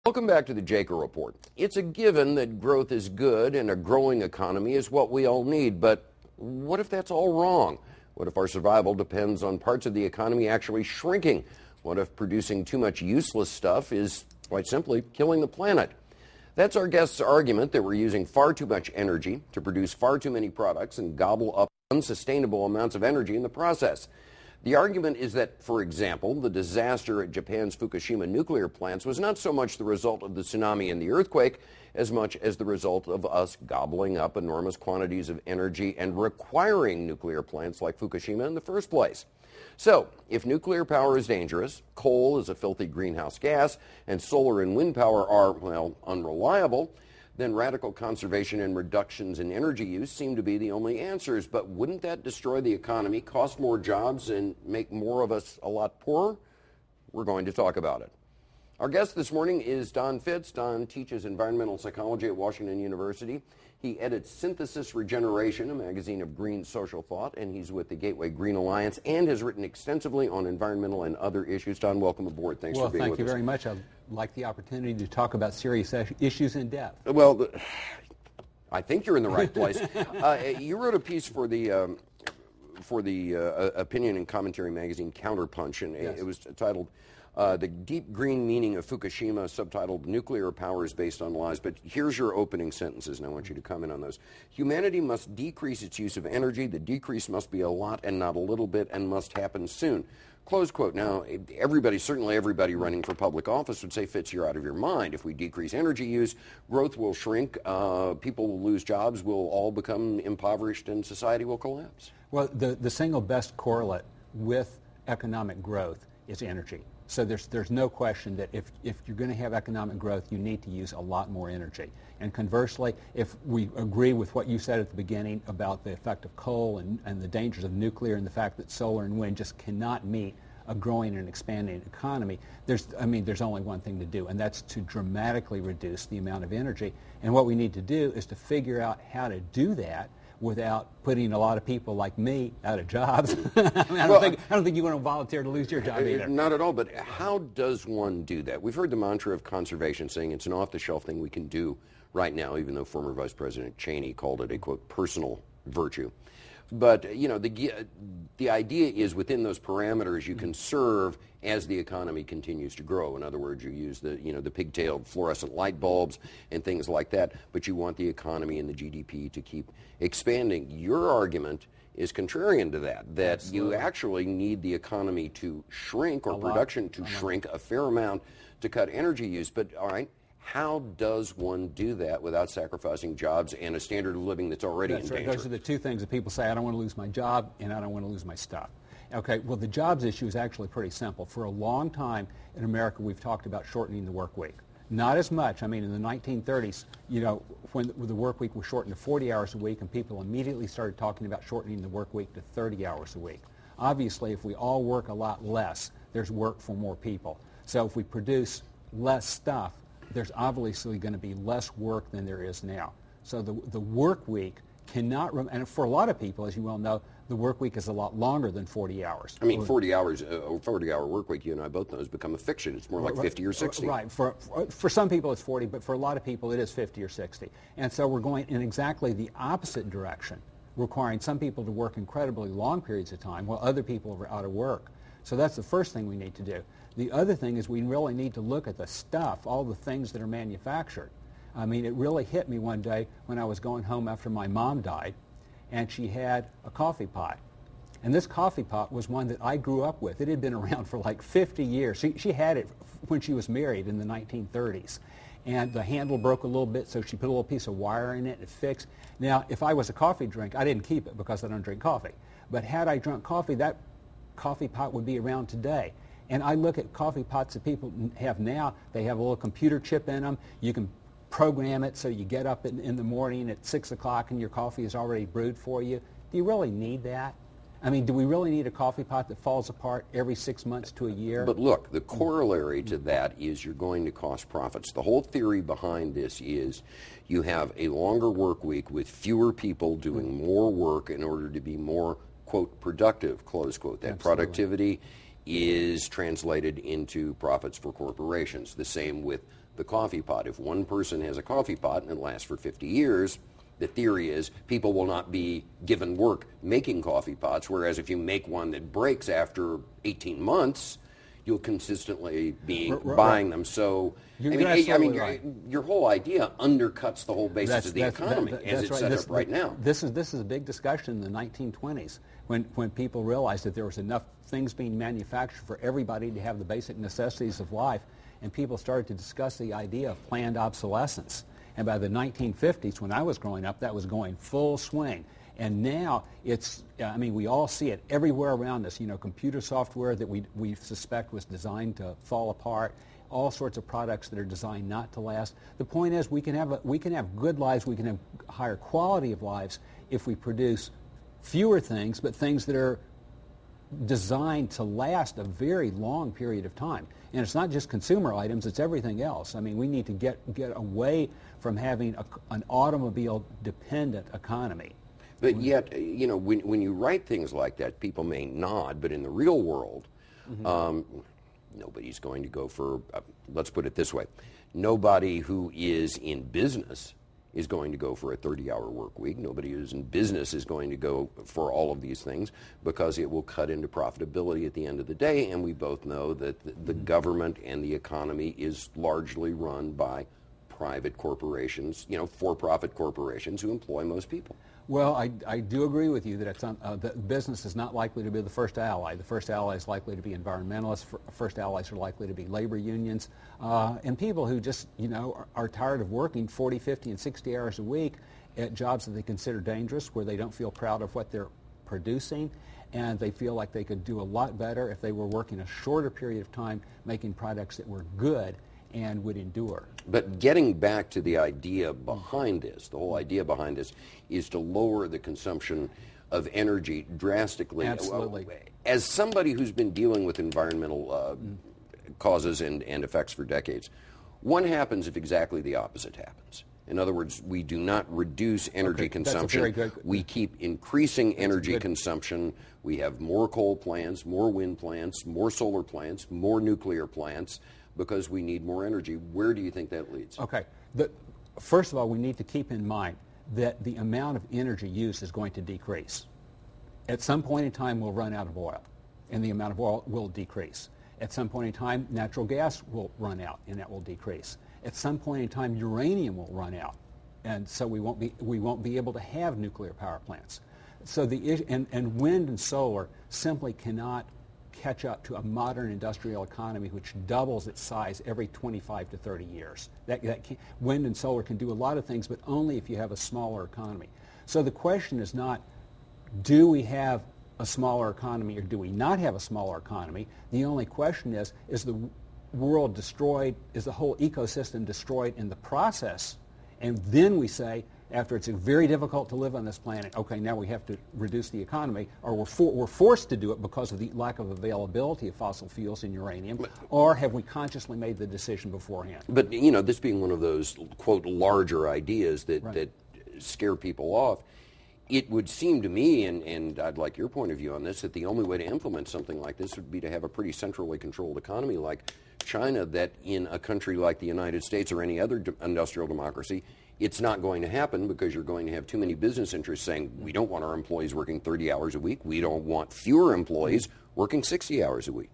Welcome back to the Jaco Report. It's a given that growth is good and a growing economy is what we all need, but what if that's all wrong? What if our survival depends on parts of the economy actually shrinking? What if producing too much useless stuff is, quite simply, killing the planet? That's our guest's argument that we're using far too much energy to produce far too many products and gobble up unsustainable amounts of energy in the process. The argument is that, for example, the disaster at Japan's Fukushima nuclear plants was not so much the result of the tsunami and the earthquake as much as the result of us gobbling up enormous quantities of energy and requiring nuclear plants like Fukushima in the first place. So, if nuclear power is dangerous, coal is a filthy greenhouse gas, and solar and wind power are, well, unreliable, then radical conservation and reductions in energy use seem to be the only answers. But wouldn't that destroy the economy, cost more jobs, and make more of us a lot poorer? We're going to talk about it. Our guest this morning is Don Fitz. Don teaches environmental psychology at Washington University. He edits Synthesis Regeneration, a magazine of green social thought, and he's with the Gateway Green Alliance and has written extensively on environmental and other issues. Don, welcome aboard. Thanks for being with us. Well, thank you very much. I'd like the opportunity to talk about serious issues in depth. Well, I think you're in the right place. You wrote a piece for the opinion and commentary magazine Counterpunch, and Yes. It was titled The Deep Green Meaning of Fukushima, subtitled Nuclear Power is Based on Lies. But here's your opening sentences, and I want you to comment on those. Humanity must decrease its use of energy. The decrease must be a lot and not a little bit, and must happen soon. Close quote. Now, certainly everybody running for public office would say, Fitz, you're out of your mind. If we decrease energy use, growth will shrink, people will lose jobs, we'll all become impoverished, and society will collapse. Well, the single best correlate with economic growth is energy. So there's no question that if you're going to have economic growth, you need to use a lot more energy. And conversely, if we agree with what you said at the beginning about the effect of coal and the dangers of nuclear and the fact that solar and wind just cannot meet a growing and expanding economy, there's only one thing to do, and that's to dramatically reduce the amount of energy. And what we need to do is to figure out how to do that without putting a lot of people like me out of jobs. I don't think you want to volunteer to lose your job either. Not at all, but how does one do that? We've heard the mantra of conservation saying it's an off-the-shelf thing we can do right now, even though former Vice President Cheney called it a, quote, personal virtue. But, you know, the idea is within those parameters you can serve as the economy continues to grow. In other words, you use the pigtailed fluorescent light bulbs and things like that, but you want the economy and the GDP to keep expanding. Your argument is contrarian to that Absolutely. You actually need the economy to shrink or production to shrink a fair amount to cut energy use. But, all right, how does one do that without sacrificing jobs and a standard of living that's already in danger? Those are the two things that people say: I don't want to lose my job and I don't want to lose my stuff. Okay, well, the jobs issue is actually pretty simple. For a long time in America, we've talked about shortening the work week. Not as much. I mean, in the 1930s, when the work week was shortened to 40 hours a week, and people immediately started talking about shortening the work week to 30 hours a week. Obviously, if we all work a lot less, there's work for more people. So if we produce less stuff, there's obviously going to be less work than there is now. So the work week cannot, and for a lot of people, as you well know, the work week is a lot longer than 40 hours. I mean, 40-hour work week, you and I both know, has become a fiction. It's more like 50 or 60. Right. For some people it's 40, but for a lot of people it is 50 or 60. And so we're going in exactly the opposite direction, requiring some people to work incredibly long periods of time while other people are out of work. So that's the first thing we need to do. The other thing is we really need to look at the stuff, all the things that are manufactured. I mean, it really hit me one day when I was going home after my mom died, and she had a coffee pot. And this coffee pot was one that I grew up with. It had been around for like 50 years. She had it when she was married in the 1930s. And the handle broke a little bit, so she put a little piece of wire in it and it fixed. Now, if I was a coffee drinker, I didn't keep it because I don't drink coffee. But had I drunk coffee, that coffee pot would be around today. And I look at coffee pots that people have now. They have a little computer chip in them. You can program it so you get up in the morning at 6 o'clock and your coffee is already brewed for you. Do you really need that? I mean, do we really need a coffee pot that falls apart every 6 months to a year? But look, the corollary to that is you're going to cost profits. The whole theory behind this is you have a longer work week with fewer people doing more work in order to be more, quote, productive, close quote. That Absolutely. Productivity is translated into profits for corporations. The same with the coffee pot. If one person has a coffee pot and it lasts for 50 years, the theory is people will not be given work making coffee pots, whereas if you make one that breaks after 18 months, you'll consistently be buying them. So, your whole idea undercuts the whole basis of the economy as it's set up right now. This is a big discussion in the 1920s when people realized that there was enough things being manufactured for everybody to have the basic necessities of life, and people started to discuss the idea of planned obsolescence. And by the 1950s, when I was growing up, that was going full swing. And now it's, we all see it everywhere around us. Computer software that we suspect was designed to fall apart, all sorts of products that are designed not to last. The point is we can have good lives, we can have higher quality of lives if we produce fewer things, but things that are designed to last a very long period of time. And it's not just consumer items, it's everything else. We need to get away from having an automobile-dependent economy. But yet, when you write things like that, people may nod, but in the real world, nobody's going to go for, let's put it this way, nobody who is in business is going to go for a 30-hour work week. Nobody who's in business is going to go for all of these things because it will cut into profitability at the end of the day, and we both know that the government and the economy is largely run by private corporations, for-profit corporations who employ most people. Well, I do agree with you that that business is not likely to be the first ally. The first ally is likely to be environmentalists. First allies are likely to be labor unions and people who just, are tired of working 40, 50, and 60 hours a week at jobs that they consider dangerous, where they don't feel proud of what they're producing, and they feel like they could do a lot better if they were working a shorter period of time making products that were good and would endure. But getting back to the idea behind this, the whole idea behind this is to lower the consumption of energy drastically. Absolutely. As somebody who's been dealing with environmental causes and effects for decades, what happens if exactly the opposite happens? In other words, we do not reduce energy consumption. That's a very good. We keep increasing energy consumption. We have more coal plants, more wind plants, more solar plants, more nuclear plants, because we need more energy. Where do you think that leads? Okay. First of all, we need to keep in mind that the amount of energy used is going to decrease. At some point in time, we'll run out of oil, and the amount of oil will decrease. At some point in time, natural gas will run out, and that will decrease. At some point in time, uranium will run out, and so we won't be able to have nuclear power plants. So and wind and solar simply cannot catch up to a modern industrial economy which doubles its size every 25 to 30 years. Wind and solar can do a lot of things, but only if you have a smaller economy. So the question is not, do we have a smaller economy or do we not have a smaller economy? The only question is the world destroyed, is the whole ecosystem destroyed in the process? And then we say, after it's very difficult to live on this planet, okay, now we have to reduce the economy, or we're forced to do it because of the lack of availability of fossil fuels and uranium, or have we consciously made the decision beforehand? But, this being one of those, quote, larger ideas that scare people off, it would seem to me, and I'd like your point of view on this, that the only way to implement something like this would be to have a pretty centrally controlled economy like China, that in a country like the United States or any other industrial democracy, it's not going to happen because you're going to have too many business interests saying, we don't want our employees working 30 hours a week. We don't want fewer employees working 60 hours a week.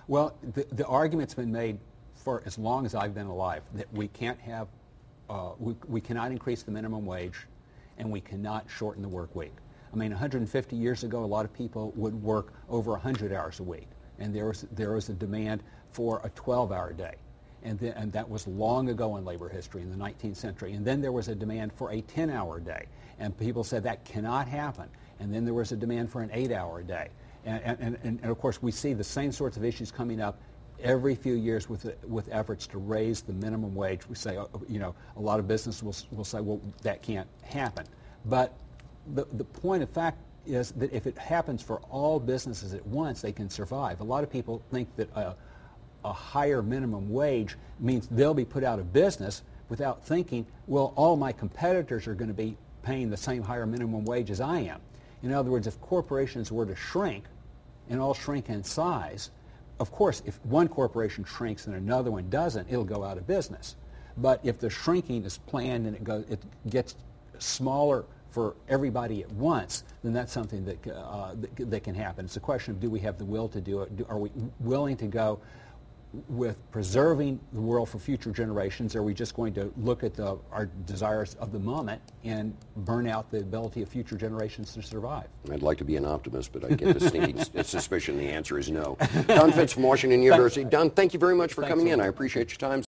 Well, the argument's been made for as long as I've been alive that we can't have, we cannot increase the minimum wage and we cannot shorten the work week. 150 years ago, a lot of people would work over 100 hours a week, and there was a demand for a 12-hour day. And that was long ago in labor history, in the 19th century. And then there was a demand for a 10-hour day. And people said that cannot happen. And then there was a demand for an 8-hour day. And of course, we see the same sorts of issues coming up every few years with efforts to raise the minimum wage. We say, a lot of businesses will say, well, that can't happen. But the point of fact is that if it happens for all businesses at once, they can survive. A lot of people think that a higher minimum wage means they'll be put out of business without thinking, well, all my competitors are going to be paying the same higher minimum wage as I am. In other words, if corporations were to shrink, and all shrink in size, of course, if one corporation shrinks and another one doesn't, it'll go out of business. But if the shrinking is planned and it gets smaller for everybody at once, then that's something that can happen. It's a question of, do we have the will to do it? Are we willing to go with preserving the world for future generations? Are we just going to look at our desires of the moment and burn out the ability of future generations to survive? I'd like to be an optimist, but I get the sneaking suspicion the answer is no. Don Fitz from Washington University. Don, thank you very much for coming in. I appreciate your time.